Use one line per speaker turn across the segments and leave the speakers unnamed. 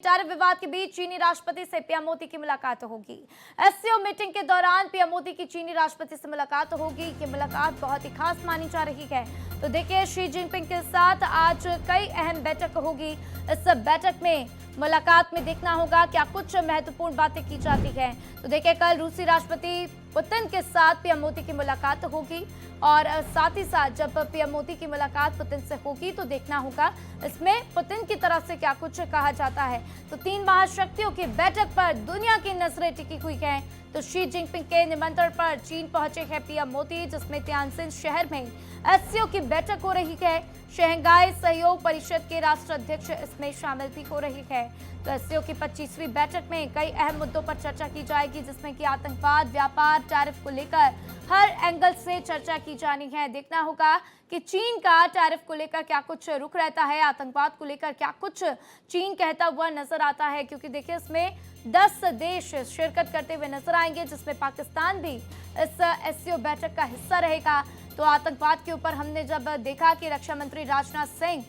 Tariff विवाद के बीच चीनी राष्ट्रपति से पीएम मोदी की मुलाकात होगी। एससीओ मीटिंग के दौरान पीएम मोदी की चीनी राष्ट्रपति से मुलाकात होगी। ये मुलाकात बहुत ही खास मानी जा रही है। तो देखिए, शी जिनपिंग के साथ आज कई अहम बैठक होगी। इस बैठक में मुलाकात में देखना होगा क्या कुछ महत्वपूर्ण बातें की जाती हैं। तो देखिए, कल रूसी राष्ट्रपति पुतिन के साथ पीएम मोदी की मुलाकात होगी और साथ ही साथ जब पीएम मोदी की मुलाकात पुतिन से होगी तो देखना होगा इसमें पुतिन की तरफ से क्या कुछ कहा जाता है। तो तीन महाशक्तियों की बैठक पर दुनिया की नजरें टिकी हुई हैं। तो शी जिनपिंग के निमंत्रण पर चीन पहुंचे हैं पीएम मोदी, जिसमें तियानजिन शहर में एससीओ की बैठक हो रही है। शंघाई सहयोग परिषद के राष्ट्राध्यक्ष इसमें शामिल भी हो रही है। तो एससीओ की 25वीं बैठक में कई अहम मुद्दों पर चर्चा की जाएगी, जिसमें कि आतंकवाद, व्यापार, टैरिफ को लेकर हर एंगल से चर्चा की जानी है। देखना होगा कि चीन का टैरिफ को लेकर क्या कुछ रुख रहता है, आतंकवाद को लेकर क्या कुछ चीन कहता हुआ नजर आता है, क्योंकि देखिए इसमें 10 देश शिरकत करते हुए नजर आएंगे, जिसमें पाकिस्तान भी इस एससीओ बैठक का हिस्सा रहेगा। तो आतंकवाद के ऊपर हमने जब देखा कि रक्षा मंत्री राजनाथ सिंह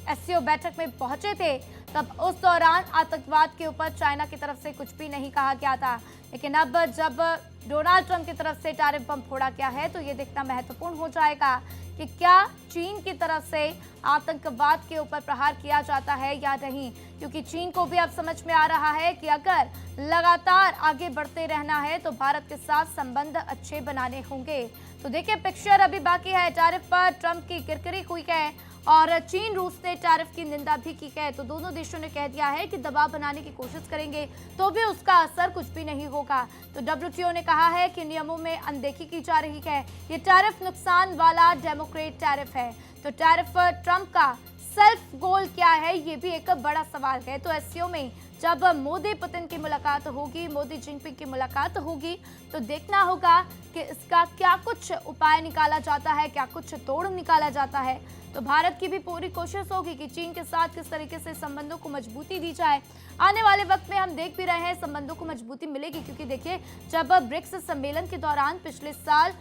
एससीओ बैठक में पहुंचे थे, तब उस दौरान आतंकवाद के ऊपर चाइना की तरफ से कुछ भी नहीं कहा गया था। लेकिन अब जब डोनाल्ड ट्रंप की तरफ से टैरिफ बम फोड़ा गया है तो ये देखना महत्वपूर्ण हो जाएगा कि क्या चीन की तरफ से आतंकवाद के ऊपर प्रहार किया जाता है या नहीं, क्योंकि चीन को भी अब समझ में आ रहा है कि अगर लगातार आगे बढ़ते रहना है तो भारत के साथ संबंध अच्छे बनाने होंगे। तो देखिए, पिक्चर अभी बाकी है। टैरिफ पर ट्रंप की किरकिरी हुई है और चीन रूस ने टैरिफ की निंदा भी की है। तो दोनों देशों ने कह दिया है कि दबाव बनाने की कोशिश करेंगे तो भी उसका असर कुछ भी नहीं होगा। तो डब्ल्यूटीओ ने कहा है कि नियमों में अनदेखी की जा रही है। ये टैरिफ नुकसान वाला डेमोक्रेट टैरिफ है। तो टैरिफ ट्रंप का सेल्फ गोल क्या है, ये भी एक बड़ा सवाल है। तो एससीओ में जब मोदी पुतिन की मुलाकात होगी, मोदी जिनपिंग की मुलाकात होगी, तो देखना होगा कि इसका क्या कुछ उपाय निकाला जाता है, क्या कुछ तोड़ निकाला जाता है। तो भारत की भी पूरी कोशिश होगी कि चीन के साथ किस तरीके से संबंधों को मजबूती दी जाए। आने वाले वक्त में हम देख भी रहे हैं संबंधों को मजबूती मिलेगी, क्योंकि देखिए, जब ब्रिक्स सम्मेलन के दौरान पिछले साल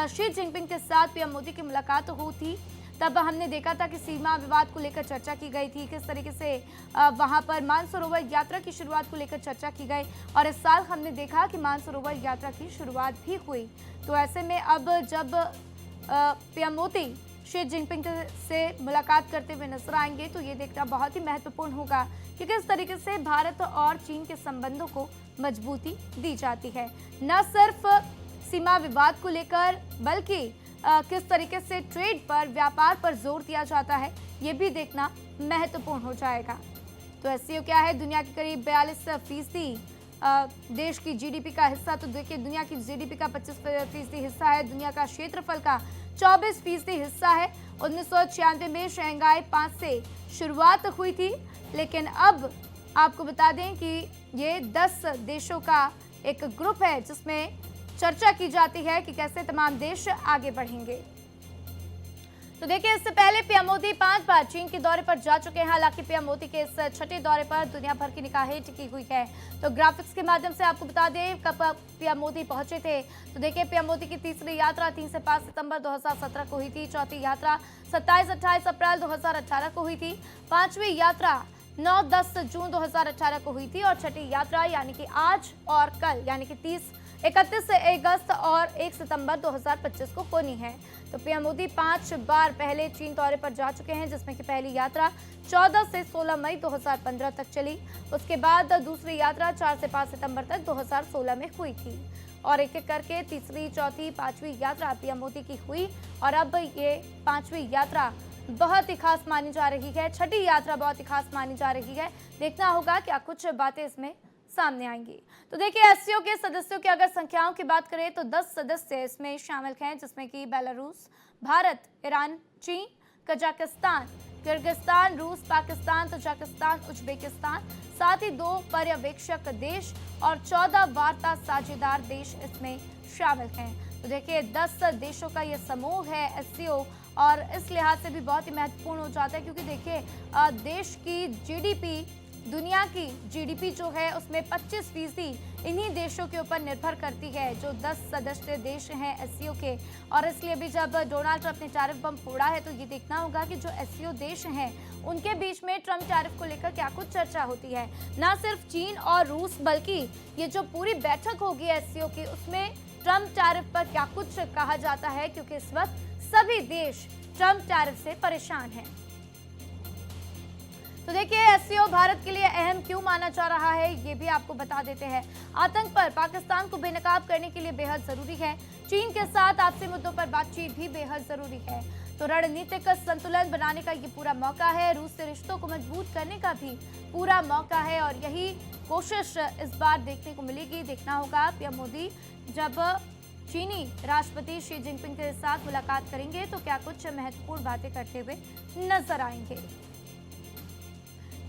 शी जिनपिंग के साथ पीएम मोदी की मुलाकात हुई थी, तब हमने देखा था कि सीमा विवाद को लेकर चर्चा की गई थी, किस तरीके से वहां पर मानसरोवर यात्रा की शुरुआत को लेकर चर्चा की गई। और इस साल हमने देखा कि मानसरोवर यात्रा की शुरुआत भी हुई। तो ऐसे में अब जब पीएम मोदी शी जिनपिंग से मुलाकात करते हुए नजर आएंगे तो ये देखना बहुत ही महत्वपूर्ण होगा कि किस तरीके से भारत और चीन के संबंधों को मजबूती दी जाती है, न सिर्फ सीमा विवाद को लेकर बल्कि किस तरीके से ट्रेड पर, व्यापार पर जोर दिया जाता है, ये भी देखना महत्वपूर्ण हो जाएगा। तो एससीओ क्या है? दुनिया के करीब 42% देश की जीडीपी का हिस्सा। तो देखिए, दुनिया की जीडीपी का 25% हिस्सा है, दुनिया का क्षेत्रफल का 24% हिस्सा है। 1996 में शंघाई 5 से शुरुआत हुई थी, लेकिन अब आपको बता दें कि ये 10 देशों का एक ग्रुप है जिसमें चर्चा की जाती है कि कैसे तमाम देश आगे बढ़ेंगे। तो देखिए, इससे पहले पीएम मोदी 5 बार चीन के दौरे पर जा चुके हैं। हालांकि पीएम मोदी के इस छठे दौरे पर दुनिया भर की निगाहें टिकी हुई है। तो ग्राफिक्स के माध्यम से आपको बता दें कब पीएम मोदी पहुंचे थे। तो देखिए, पीएम मोदी की तीसरी यात्रा 3 से 5 सितंबर 2017 को हुई थी। चौथी यात्रा 27-28 अप्रैल 2018 को हुई थी। पांचवी यात्रा 9-10 जून 2018 को हुई थी और छठी यात्रा यानी कि आज और कल यानी कि 31 अगस्त और 1 सितंबर 2025 को होनी है। तो पीएम मोदी 5 बार पहले चीन दौरे पर जा चुके हैं, जिसमें कि पहली यात्रा 14 से 16 मई 2015 तक चली। उसके बाद दूसरी यात्रा 4 से 5 सितंबर तक 2016 में हुई थी और एक एक करके तीसरी, चौथी, पांचवी यात्रा पीएम मोदी की हुई और अब ये पांचवी यात्रा बहुत ही खास मानी जा रही है। छठी यात्रा बहुत ही खास मानी जा रही है। देखना होगा क्या कुछ बातें इसमें सामने आएंगी। तो देखिए, एससीओ के सदस्यों की अगर संख्याओं की बात करें तो 10 सदस्य इसमें शामिल हैं, जिसमें कि बेलारूस, भारत, ईरान, चीन, कजाकिस्तान, किर्गिस्तान, रूस, पाकिस्तान, तजाकिस्तान, उज्बेकिस्तान, साथ ही 2 पर्यवेक्षक देश और 14 वार्ता साझेदार देश इसमें शामिल हैं। तो देखिए, 10 देशों का ये समूह है एससीओ और इस लिहाज से भी बहुत ही महत्वपूर्ण हो जाता है, क्योंकि देखिए, देश की जीडीपी दुनिया की जीडीपी जो है उसमें 25% इन्हीं देशों के ऊपर निर्भर करती है, जो 10 सदस्य देश हैं एससीओ के। और इसलिए भी जब डोनाल्ड ट्रंप ने टैरिफ बम फोड़ा है तो ये देखना होगा कि जो एससीओ देश हैं उनके बीच में ट्रंप टैरिफ को लेकर क्या कुछ चर्चा होती है। ना सिर्फ चीन और रूस बल्कि ये जो पूरी बैठक होगी एससीओ की उसमें ट्रंप टैरिफ पर क्या कुछ कहा जाता है, क्योंकि इस वक्त सभी देश ट्रंप टैरिफ से परेशान हैं। तो देखिए एससीओ भारत के लिए अहम क्यों माना जा रहा है ये भी आपको बता देते हैं। आतंक पर पाकिस्तान को बेनकाब करने के लिए बेहद जरूरी है। चीन के साथ आपसी मुद्दों पर बातचीत भी बेहद जरूरी है। तो रणनीतिक संतुलन बनाने का ये पूरा मौका है। रूस से रिश्तों को मजबूत करने का भी पूरा मौका है और यही कोशिश इस बार देखने को मिलेगी। देखना होगा पीएम मोदी जब चीनी राष्ट्रपति शी जिनपिंग के साथ मुलाकात करेंगे तो क्या कुछ महत्वपूर्ण बातें करते हुए नजर आएंगे।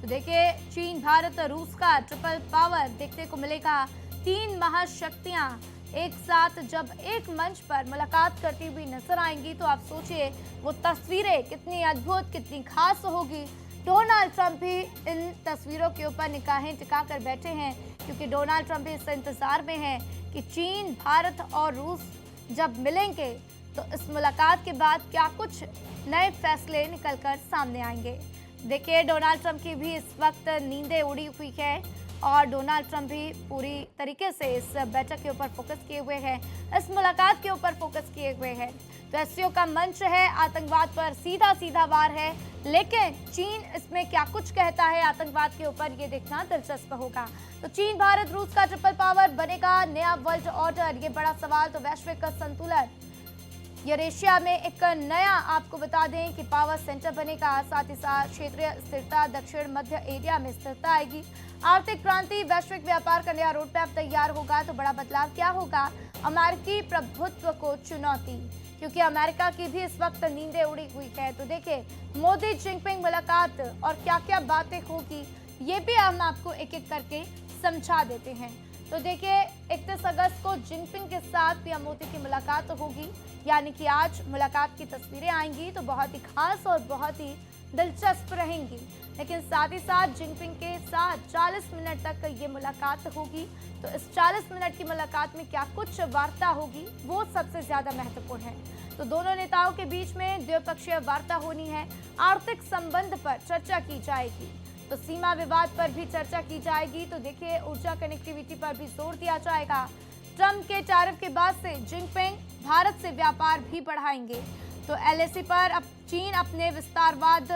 तो देखिए चीन भारत रूस का ट्रिपल पावर देखने को मिलेगा। 3 महाशक्तियां एक साथ जब एक मंच पर मुलाकात करती हुई नजर आएंगी तो आप सोचिए वो तस्वीरें कितनी अद्भुत कितनी खास होगी। डोनाल्ड ट्रंप भी इन तस्वीरों के ऊपर निगाहें टिका कर बैठे हैं, क्योंकि डोनाल्ड ट्रंप भी इस इंतजार में है कि चीन भारत और रूस जब मिलेंगे तो इस मुलाकात के बाद क्या कुछ नए फैसले निकलकर सामने आएंगे। देखिए डोनाल्ड ट्रंप की भी इस वक्त नींदें उड़ी हुई है और डोनाल्ड ट्रंप भी पूरी तरीके से इस बैठक के ऊपर फोकस किए हुए हैं, इस मुलाकात के ऊपर फोकस किए हुए हैं। तो एससीओ का मंच है, आतंकवाद पर सीधा वार है, लेकिन चीन इसमें क्या कुछ कहता है आतंकवाद के ऊपर ये देखना दिलचस्प होगा। तो चीन भारत रूस का ट्रिपल पावर बनेगा नया वर्ल्ड ऑर्डर, ये बड़ा सवाल। तो वैश्विक संतुलन यूरेशिया में एक नया आपको बता दें कि पावर सेंटर बनेगा, साथ ही साथ क्षेत्रीय स्थिरता, दक्षिण मध्य एरिया में स्थिरता आएगी। आर्थिक क्रांति, वैश्विक व्यापार का नया रोड मैप तैयार होगा। तो बड़ा बदलाव क्या होगा? अमेरिकी प्रभुत्व को चुनौती, क्योंकि अमेरिका की भी इस वक्त नींदें उड़ी हुई है। तो देखिए मोदी जिनपिंग मुलाकात और क्या क्या बातें होगी ये भी हम आपको एक एक करके समझा देते हैं। तो देखिए 31 अगस्त को जिनपिंग के साथ पीएम मोदी की मुलाकात होगी, यानी कि आज मुलाकात की तस्वीरें आएंगी तो बहुत ही खास और बहुत ही दिलचस्प रहेंगी। लेकिन साथ ही साथ जिनपिंग के साथ 40 मिनट तक ये मुलाकात होगी। तो इस 40 मिनट की मुलाकात में क्या कुछ वार्ता होगी वो सबसे ज्यादा महत्वपूर्ण है। तो दोनों नेताओं के बीच में द्विपक्षीय वार्ता होनी है, आर्थिक संबंध पर चर्चा की जाएगी, तो सीमा विवाद पर भी चर्चा की जाएगी। तो देखिए ऊर्जा कनेक्टिविटी पर भी जोर दिया जाएगा। ट्रंप के टैरिफ के बाद से जिनपिंग भारत से व्यापार भी बढ़ाएंगे। तो एलएसी पर अब चीन अपने विस्तारवाद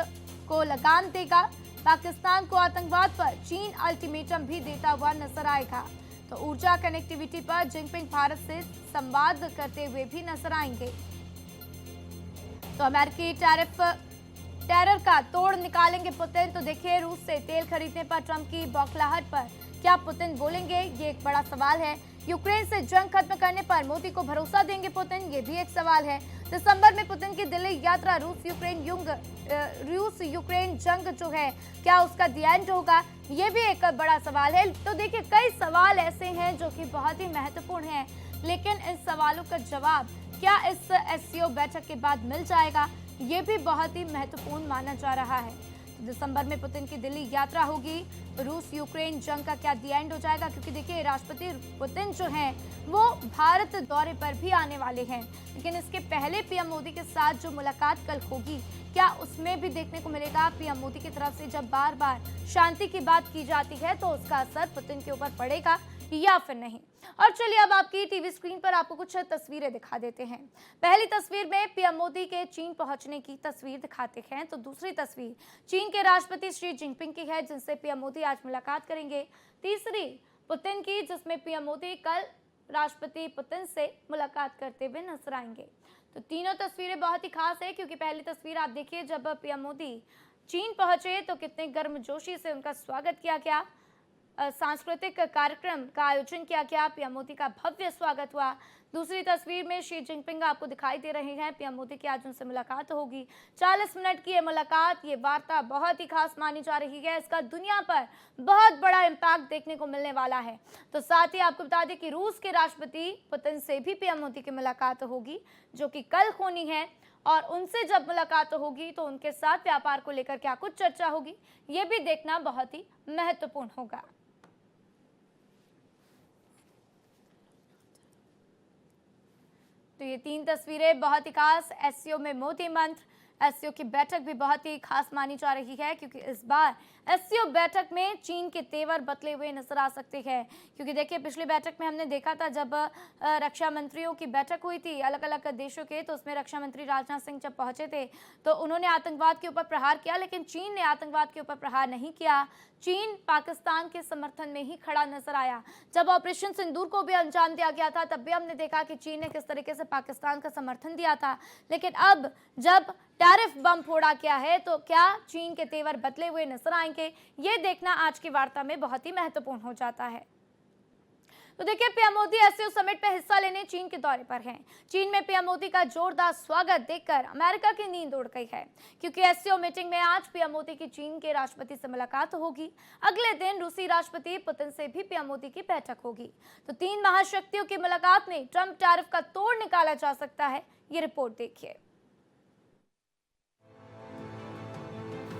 को लगाम देगा। पाकिस्तान को आतंकवाद पर चीन अल्टीमेटम भी देता हुआ नजर आएगा। तो ऊर्जा कनेक्टिविटी पर जिनपिंग भारत से संवाद करते हुए भी नजर आएंगे। तो अमेरिकी टेरर का तोड़ निकालेंगे पुतिन। तो देखिए रूस से तेल खरीदने पर ट्रंप की बौखलाहट पर क्या पुतिन बोलेंगे, ये एक बड़ा सवाल है। यूक्रेन से जंग खत्म करने पर मोदी को भरोसा देंगे पुतिन, ये भी एक सवाल है। दिसंबर में पुतिन की दिल्ली यात्रा, रूस यूक्रेन जंग जो है क्या उसका द एंड होगा, ये भी एक बड़ा सवाल है। तो देखिए कई सवाल ऐसे हैं जो कि बहुत ही महत्वपूर्ण हैं, लेकिन इन सवालों का जवाब क्या इस एससीओ बैठक के बाद मिल जाएगा, ये भी बहुत ही महत्वपूर्ण माना जा रहा है। दिसंबर में पुतिन की दिल्ली यात्रा होगी, तो रूस यूक्रेन जंग का क्या द एंड हो जाएगा, क्योंकि देखिए राष्ट्रपति पुतिन जो हैं वो भारत दौरे पर भी आने वाले हैं। लेकिन इसके पहले पीएम मोदी के साथ जो मुलाकात कल होगी क्या उसमें भी देखने को मिलेगा पीएम मोदी की तरफ से जब बार बार शांति की बात की जाती है तो उसका असर पुतिन के ऊपर पड़ेगा या फिर नहीं। और चलिए अब आपकी टीवी स्क्रीन पर आपको कुछ तस्वीरें दिखा देते हैं। पहली तस्वीर में पीएम मोदी के चीन पहुंचने की तस्वीर दिखाते हैं, तो दूसरी तस्वीर चीन के राष्ट्रपति शी जिनपिंग की है जिनसे पीएम मोदी आज मुलाकात करेंगे। तीसरी पुतिन की, जिसमें पीएम मोदी कल राष्ट्रपति पुतिन से मुलाकात करते हुए नजर आएंगे। तो तीनों तस्वीरें बहुत ही खास है, क्योंकि पहली तस्वीर आप देखिए जब पीएम मोदी चीन पहुंचे तो कितने गर्मजोशी से उनका स्वागत किया गया, सांस्कृतिक कार्यक्रम का आयोजन किया गया, पीएम मोदी का भव्य स्वागत हुआ। दूसरी तस्वीर में शी जिनपिंग आपको दिखाई दे रहे हैं, पीएम मोदी की आज उनसे मुलाकात होगी। 40 मिनट की ये मुलाकात, ये वार्ता बहुत ही खास मानी जा रही है, इसका दुनिया पर बहुत बड़ा इम्पैक्ट देखने को मिलने वाला है। तो साथ ही आपको बता दें कि रूस के राष्ट्रपति पुतिन से भी पीएम मोदी की मुलाकात होगी, जो कि कल होनी है। और उनसे जब मुलाकात होगी तो उनके साथ व्यापार को लेकर क्या कुछ चर्चा होगी, ये भी देखना बहुत ही महत्वपूर्ण होगा। तो ये 3 तस्वीरें बहुत ही खास। एससीओ में मोदी मंत्र। एससीओ की बैठक भी बहुत ही खास मानी जा रही है, क्योंकि इस बार एससीओ बैठक में चीन के तेवर बदले हुए नजर आ सकते हैं। क्योंकि देखिए, पिछली बैठक में हमने देखा था जब रक्षा मंत्रियों की बैठक हुई थी अलग अलग देशों के, तो उसमें रक्षा मंत्री राजनाथ सिंह जब पहुंचे थे तो उन्होंने आतंकवाद के ऊपर प्रहार किया, लेकिन चीन ने आतंकवाद के ऊपर प्रहार नहीं किया। चीन पाकिस्तान के समर्थन में ही खड़ा नजर आया। जब ऑपरेशन सिंदूर को भी अंजाम दिया गया था तब भी हमने देखा कि चीन ने किस तरीके से पाकिस्तान का समर्थन दिया था। लेकिन अब जब टैरिफ बम फोड़ा गया है तो क्या चीन के तेवर बदले हुए नजर आएंगे, ये देखना आज की वार्ता में बहुत ही महत्वपूर्ण हो जाता है। तो देखिए, पीएम मोदी एससीओ समिट में हिस्सा लेने चीन के दौरे पर हैं। चीन में पीएम मोदी का जोरदार स्वागत देखकर अमेरिका की नींद उड़ गई है, क्योंकि एससीओ मीटिंग में आज पीएम मोदी की चीन के राष्ट्रपति से मुलाकात होगी। अगले दिन रूसी राष्ट्रपति पुतिन से भी पीएम मोदी की बैठक होगी। तो 3 महाशक्तियों की मुलाकात में ट्रंप टैरिफ का तोड़ निकाला जा सकता है। ये रिपोर्ट देखिए।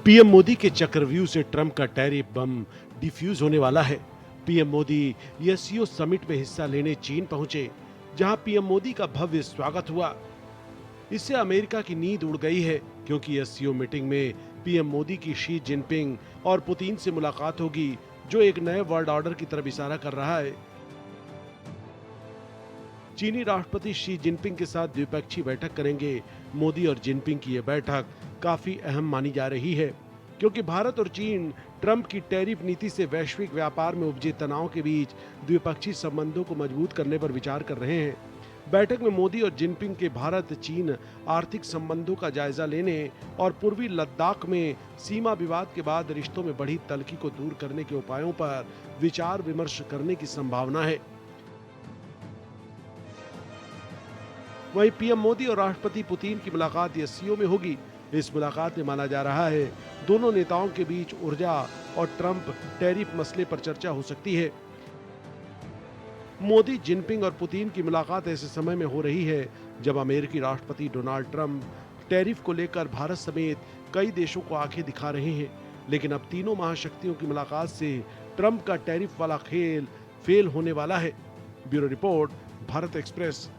पीएम मोदी के चक्रव्यूह से ट्रंप का टैरिफ बम डिफ्यूज होने वाला है। पीएम मोदी एससीओ समिट में हिस्सा लेने चीन पहुंचे, जहां पीएम मोदी का भव्य स्वागत हुआ। इससे अमेरिका की नींद उड़ गई है, क्योंकि एससीओ मीटिंग में पीएम मोदी की शी जिनपिंग और पुतिन से मुलाकात होगी, जो एक नए वर्ल्ड ऑर्डर की तरफ इशारा कर रहा है। चीनी राष्ट्रपति शी जिनपिंग के साथ द्विपक्षीय बैठक करेंगे। मोदी और जिनपिंग की यह बैठक काफी अहम मानी जा रही है, क्योंकि भारत और चीन ट्रंप की टैरिफ नीति से वैश्विक व्यापार में उपजे तनाव के बीच द्विपक्षीय संबंधों को मजबूत करने पर विचार कर रहे हैं। बैठक में मोदी और जिनपिंग के भारत चीन आर्थिक संबंधों का जायजा लेने और पूर्वी लद्दाख में सीमा विवाद के बाद रिश्तों में बढ़ी तल्खी को दूर करने के उपायों पर विचार विमर्श करने की संभावना है। वहीं पीएम मोदी और राष्ट्रपति पुतिन की मुलाकात एससीओ में होगी। इस मुलाकात में माना जा रहा है दोनों नेताओं के बीच ऊर्जा और ट्रंप टैरिफ मसले पर चर्चा हो सकती है। मोदी, जिनपिंग और पुतिन की मुलाकात ऐसे समय में हो रही है जब अमेरिकी राष्ट्रपति डोनाल्ड ट्रंप टैरिफ को लेकर भारत समेत कई देशों को आंखें दिखा रहे हैं। लेकिन अब तीनों महाशक्तियों की मुलाकात से ट्रंप का टैरिफ वाला खेल फेल होने वाला है। Bureau report, Bharat express.